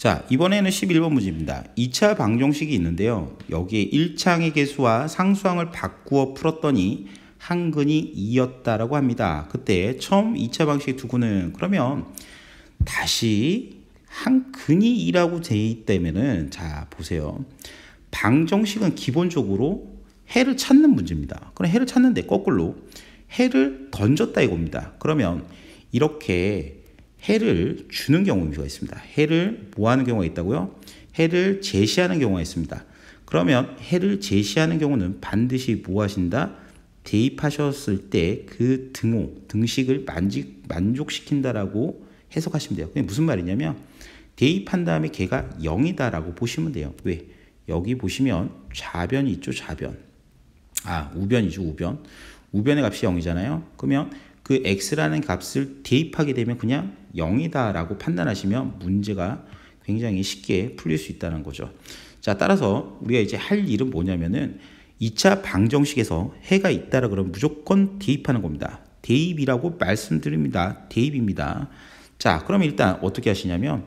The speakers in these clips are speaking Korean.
자, 이번에는 11번 문제입니다. 2차 방정식이 있는데요. 여기에 1차항의 개수와 상수항을 바꾸어 풀었더니 한근이 2였다라고 합니다. 그때 처음 2차 방식의 두근은 그러면 다시 한근이 2라고 되어 있다면은 자, 보세요. 방정식은 기본적으로 해를 찾는 문제입니다. 그럼 해를 찾는데 거꾸로 해를 던졌다 이겁니다. 그러면 이렇게 해를 주는 경우가 있습니다. 해를 뭐 하는 경우가 있다고요? 해를 제시하는 경우가 있습니다. 그러면 해를 제시하는 경우는 반드시 뭐 하신다? 대입하셨을 때 그 등식을 만족시킨다라고 해석하시면 돼요. 그게 무슨 말이냐면 대입한 다음에 걔가 0이다라고 보시면 돼요. 왜? 여기 보시면 좌변이 있죠, 좌변. 우변이죠, 우변. 우변의 값이 0이잖아요. 그러면 그 x라는 값을 대입하게 되면 그냥 0이다라고 판단하시면 문제가 굉장히 쉽게 풀릴 수 있다는 거죠. 자, 따라서 우리가 이제 할 일은 뭐냐면은 2차 방정식에서 해가 있다라 그러면 무조건 대입하는 겁니다. 대입이라고 말씀드립니다. 대입입니다. 자, 그러면 일단 어떻게 하시냐면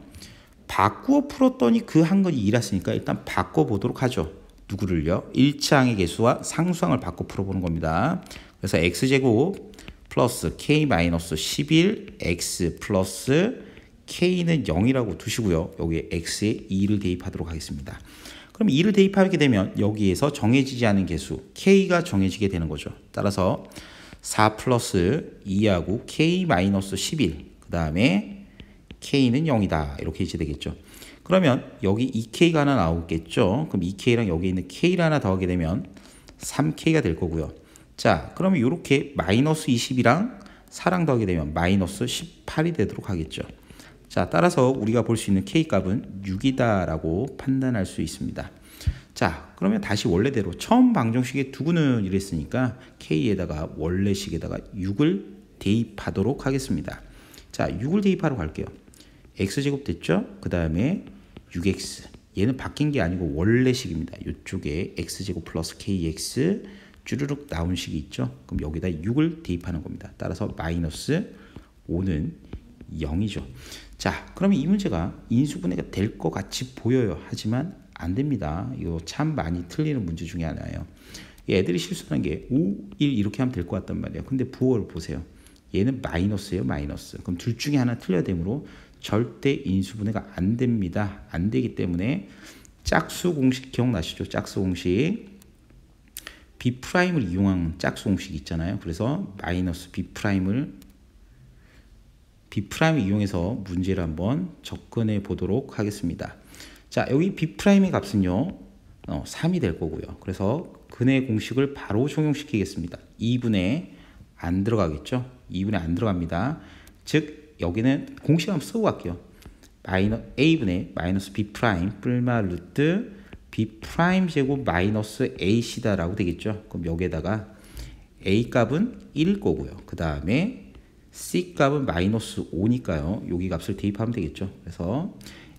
바꾸어 풀었더니 그 한근이 2랐으니까 일단 바꿔보도록 하죠. 누구를요? 1차항의 개수와 상수항을 바꿔 풀어보는 겁니다. 그래서 x제곱 플러스 k-11 x 플러스 k는 0이라고 두시고요. 여기에 x에 2를 대입하도록 하겠습니다. 그럼 2를 대입하게 되면 여기에서 정해지지 않은 개수 k가 정해지게 되는 거죠. 따라서 4 플러스 2하고 k-11 그 다음에 k는 0이다 이렇게 이제 되겠죠. 그러면 여기 2k가 하나 나오겠죠. 그럼 2k랑 여기 있는 k를 하나 더하게 되면 3k가 될 거고요. 자, 그러면 이렇게 마이너스 20이랑 4랑 더하게 되면 마이너스 18이 되도록 하겠죠. 자, 따라서 우리가 볼 수 있는 K값은 6이다라고 판단할 수 있습니다. 자, 그러면 다시 원래대로 처음 방정식의 두근은 이랬으니까 K에다가 원래식에다가 6을 대입하도록 하겠습니다. 자, 6을 대입하러 갈게요. X제곱 됐죠? 그 다음에 6X. 얘는 바뀐 게 아니고 원래식입니다. 이쪽에 X제곱 플러스 KX 쭈르륵 나온 식이 있죠. 그럼 여기다 6을 대입하는 겁니다. 따라서 마이너스 5는 0이죠. 자, 그러면 이 문제가 인수분해가 될 것 같이 보여요. 하지만 안 됩니다. 이거 참 많이 틀리는 문제 중에 하나예요. 애들이 실수하는 게 5, 1 이렇게 하면 될 것 같단 말이에요. 근데 부호를 보세요. 얘는 마이너스예요, 마이너스. 그럼 둘 중에 하나 틀려야 되므로 절대 인수분해가 안 됩니다. 안 되기 때문에 짝수 공식 기억나시죠? 짝수 공식. B'을 이용한 짝수 공식이 있잖아요. 그래서 마이너스 B'을 이용해서 문제를 한번 접근해 보도록 하겠습니다. 자, 여기 B'의 값은요 3이 될 거고요. 그래서 근의 공식을 바로 적용시키겠습니다. 2분의 안 들어가겠죠. 2분의 안 들어갑니다. 즉 여기는 공식 한번 쓰고 갈게요. A분의 마이너스 B' 뿔마 루트 B' 제곱 마이너스 A시다라고 되겠죠. 그럼 여기에다가 A 값은 1일 거고요. 그 다음에 C 값은 마이너스 5니까요. 여기 값을 대입하면 되겠죠. 그래서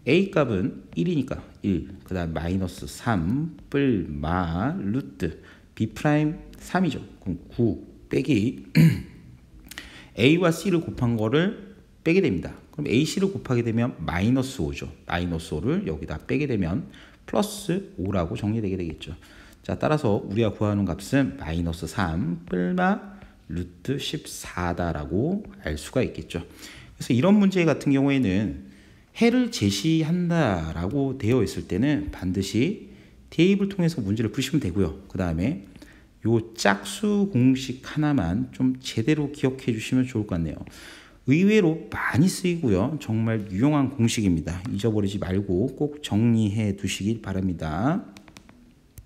A 값은 1이니까 1. 그 다음 마이너스 3 뿔마 루트 B' 3이죠. 그럼 9 빼기 A와 C를 곱한 거를 빼게 됩니다. 그럼 AC를 곱하게 되면 마이너스 5죠. 마이너스 5를 여기다 빼게 되면 플러스 5라고 정리되게 되겠죠. 자, 따라서 우리가 구하는 값은 마이너스 3 뿔마 루트 14다라고 알 수가 있겠죠. 그래서 이런 문제 같은 경우에는 해를 제시한다라고 되어 있을 때는 반드시 대입을 통해서 문제를 푸시면 되고요. 그 다음에 요 짝수 공식 하나만 좀 제대로 기억해 주시면 좋을 것 같네요. 의외로 많이 쓰이고요. 정말 유용한 공식입니다. 잊어버리지 말고 꼭 정리해 두시길 바랍니다.